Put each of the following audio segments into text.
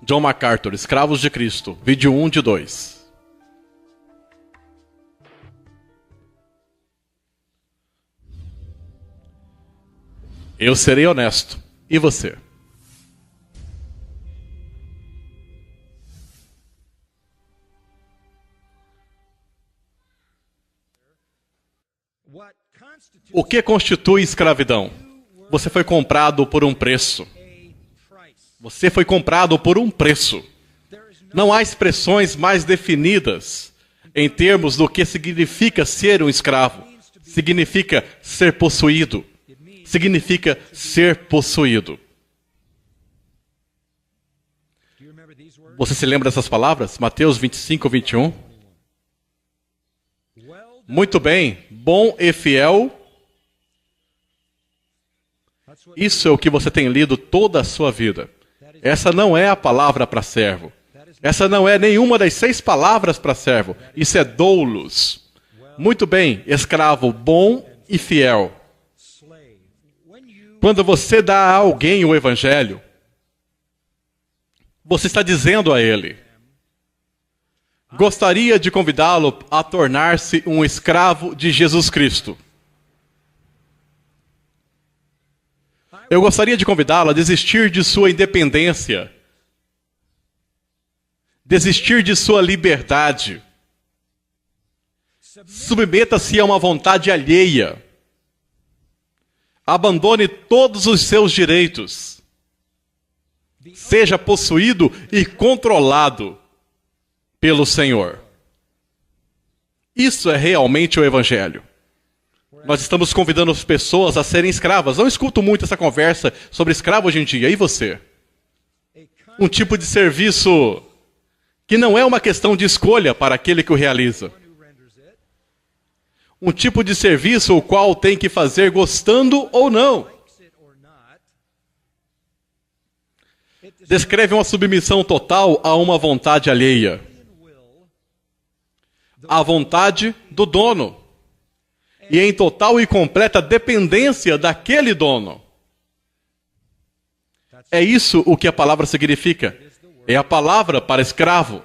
John MacArthur, Escravos de Cristo, vídeo 1 de 2. Eu serei honesto. E você? O que constitui escravidão? Você foi comprado por um preço. Você foi comprado por um preço. Não há expressões mais definidas em termos do que significa ser um escravo. Significa ser possuído. Significa ser possuído. Você se lembra dessas palavras? Mateus 25, 21. Muito bem, bom e fiel. Isso é o que você tem lido toda a sua vida. Essa não é a palavra para servo. Essa não é nenhuma das 6 palavras para servo. Isso é doulos. Muito bem, escravo bom e fiel. Quando você dá a alguém o evangelho, você está dizendo a ele: gostaria de convidá-lo a tornar-se um escravo de Jesus Cristo. Eu gostaria de convidá-lo a desistir de sua independência, desistir de sua liberdade. Submeta-se a uma vontade alheia. Abandone todos os seus direitos. Seja possuído e controlado pelo Senhor. Isso é realmente o Evangelho. Nós estamos convidando as pessoas a serem escravas. Não escuto muito essa conversa sobre escravo hoje em dia. E você? Um tipo de serviço que não é uma questão de escolha para aquele que o realiza. Um tipo de serviço o qual tem que fazer gostando ou não. Descreve uma submissão total a uma vontade alheia. A vontade do dono. E em total e completa dependência daquele dono. É isso o que a palavra significa. É a palavra para escravo.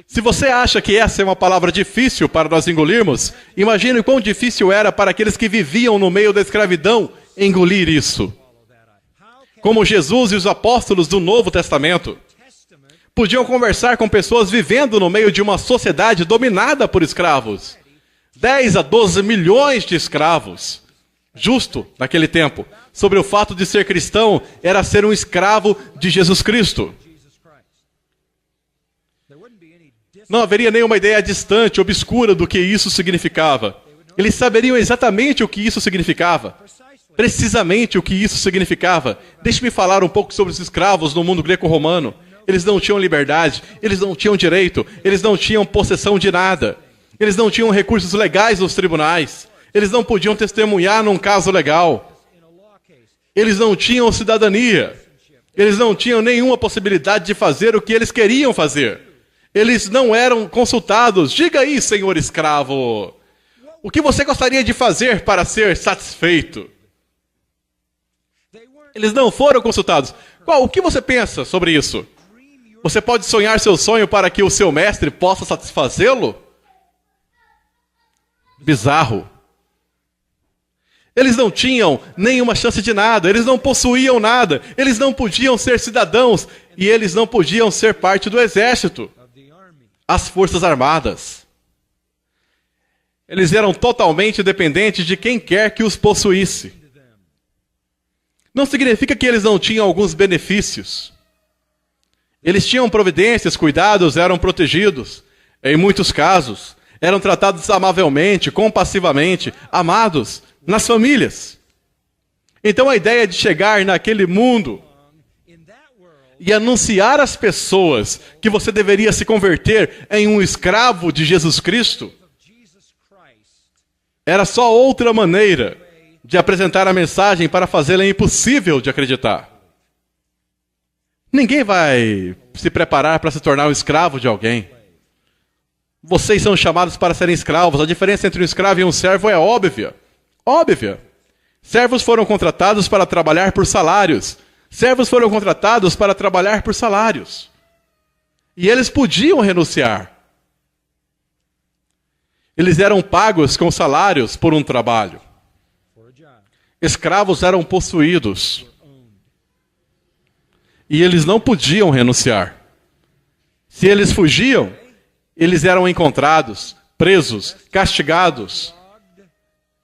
Se você acha que essa é uma palavra difícil para nós engolirmos, imagine o quão difícil era para aqueles que viviam no meio da escravidão engolir isso. Como Jesus e os apóstolos do Novo Testamento podiam conversar com pessoas vivendo no meio de uma sociedade dominada por escravos. 10 a 12 milhões de escravos, justo naquele tempo, sobre o fato de ser cristão era ser um escravo de Jesus Cristo. Não haveria nenhuma ideia distante, obscura do que isso significava. Eles saberiam exatamente o que isso significava. Precisamente o que isso significava. Deixe-me falar um pouco sobre os escravos no mundo greco-romano. Eles não tinham liberdade, eles não tinham direito, eles não tinham possessão de nada. Eles não tinham recursos legais nos tribunais. Eles não podiam testemunhar num caso legal. Eles não tinham cidadania. Eles não tinham nenhuma possibilidade de fazer o que eles queriam fazer. Eles não eram consultados. Diga aí, senhor escravo, o que você gostaria de fazer para ser satisfeito? Eles não foram consultados. O que você pensa sobre isso? Você pode sonhar seu sonho para que o seu mestre possa satisfazê-lo? Bizarro. Eles não tinham nenhuma chance de nada, eles não possuíam nada, eles não podiam ser cidadãos e eles não podiam ser parte do exército, as forças armadas. Eles eram totalmente dependentes de quem quer que os possuísse. Não significa que eles não tinham alguns benefícios. Eles tinham providências, cuidados, eram protegidos. Em muitos casos, eram tratados amavelmente, compassivamente, amados nas famílias. Então a ideia de chegar naquele mundo e anunciar às pessoas que você deveria se converter em um escravo de Jesus Cristo era só outra maneira de apresentar a mensagem para fazê-la impossível de acreditar. Ninguém vai se preparar para se tornar um escravo de alguém. Vocês são chamados para serem escravos. A diferença entre um escravo e um servo é óbvia. Óbvia. Servos foram contratados para trabalhar por salários. Servos foram contratados para trabalhar por salários. E eles podiam renunciar. Eles eram pagos com salários por um trabalho. Escravos eram possuídos. E eles não podiam renunciar. Se eles fugiam, eles eram encontrados, presos, castigados.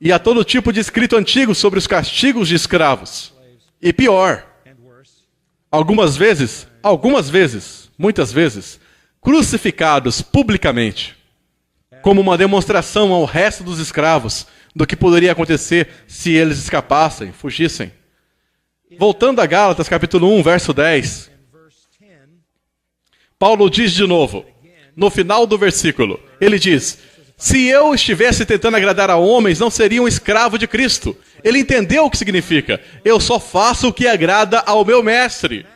E há todo tipo de escrito antigo sobre os castigos de escravos. E pior, algumas vezes, muitas vezes, crucificados publicamente, como uma demonstração ao resto dos escravos do que poderia acontecer se eles escapassem, fugissem. Voltando a Gálatas, capítulo 1, verso 10, Paulo diz de novo, no final do versículo, ele diz: se eu estivesse tentando agradar a homens, não seria um escravo de Cristo. Ele entendeu o que significa. Eu só faço o que agrada ao meu mestre.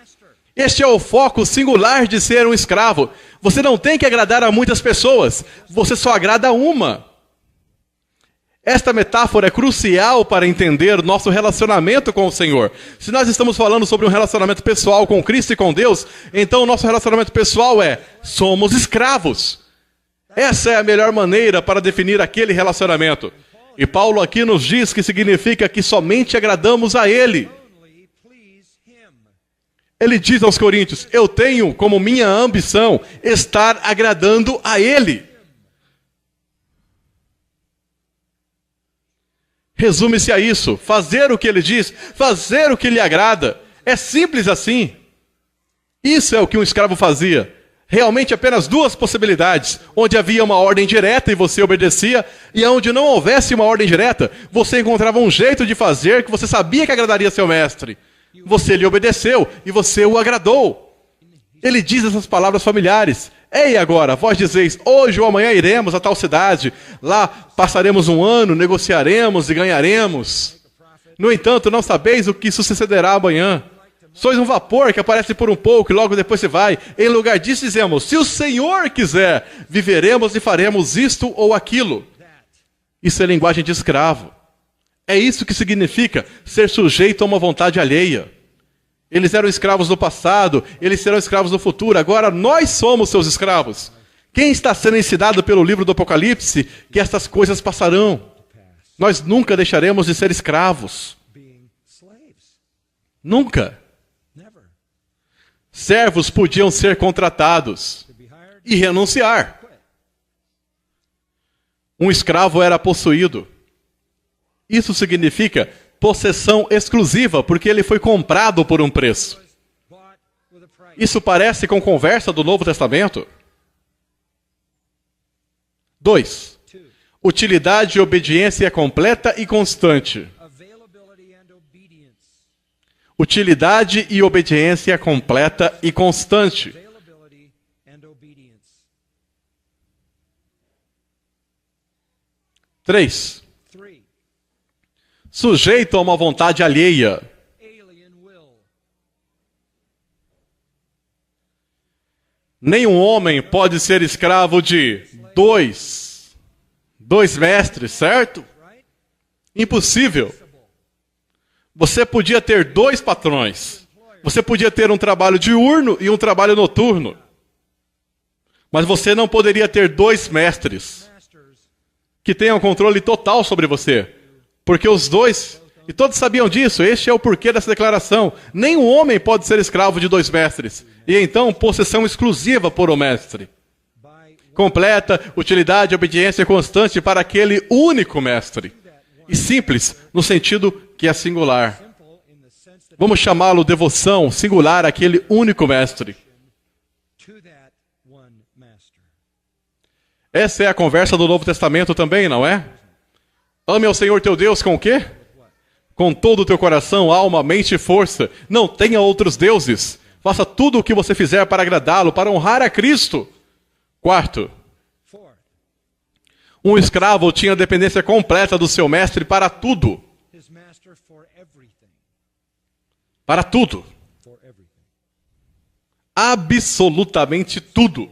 Este é o foco singular de ser um escravo. Você não tem que agradar a muitas pessoas. Você só agrada a uma. Esta metáfora é crucial para entender nosso relacionamento com o Senhor. Se nós estamos falando sobre um relacionamento pessoal com Cristo e com Deus, então o nosso relacionamento pessoal é: somos escravos. Essa é a melhor maneira para definir aquele relacionamento. E Paulo aqui nos diz que significa que somente agradamos a Ele. Ele diz aos Coríntios: eu tenho como minha ambição estar agradando a Ele. Resume-se a isso: fazer o que Ele diz, fazer o que lhe agrada. É simples assim. Isso é o que um escravo fazia. Realmente apenas duas possibilidades, onde havia uma ordem direta e você obedecia, e onde não houvesse uma ordem direta, você encontrava um jeito de fazer que você sabia que agradaria seu mestre. Você lhe obedeceu e você o agradou. Ele diz essas palavras familiares: ei, agora, vós dizeis, hoje ou amanhã iremos a tal cidade, lá passaremos um ano, negociaremos e ganharemos. No entanto, não sabeis o que sucederá amanhã. Sois um vapor que aparece por um pouco e logo depois se vai. Em lugar disso dizemos: se o Senhor quiser, viveremos e faremos isto ou aquilo. Isso é linguagem de escravo. É isso que significa ser sujeito a uma vontade alheia. Eles eram escravos do passado, eles serão escravos do futuro. Agora nós somos seus escravos. Quem está sendo ensinado pelo livro do Apocalipse que estas coisas passarão? Nós nunca deixaremos de ser escravos. Nunca. Servos podiam ser contratados e renunciar. Um escravo era possuído. Isso significa possessão exclusiva, porque ele foi comprado por um preço. Isso parece com conversa do Novo Testamento? 2. Utilidade e obediência completa e constante. Utilidade e obediência completa e constante. 3. Sujeito a uma vontade alheia. Nenhum homem pode ser escravo de dois mestres, certo? Impossível. Você podia ter 2 patrões. Você podia ter um trabalho diurno e um trabalho noturno. Mas você não poderia ter 2 mestres que tenham controle total sobre você. Porque os 2, e todos sabiam disso, este é o porquê dessa declaração. Nenhum homem pode ser escravo de 2 mestres. E então, possessão exclusiva por um mestre. Completa, utilidade e obediência constante para aquele único mestre. E simples, no sentido que é singular. Vamos chamá-lo devoção singular àquele único mestre. Essa é a conversa do Novo Testamento também, não é? Ame ao Senhor teu Deus com o quê? Com todo o teu coração, alma, mente e força. Não tenha outros deuses. Faça tudo o que você fizer para agradá-lo, para honrar a Cristo. 4. Um escravo tinha dependência completa do seu mestre para tudo. Para tudo. Absolutamente tudo.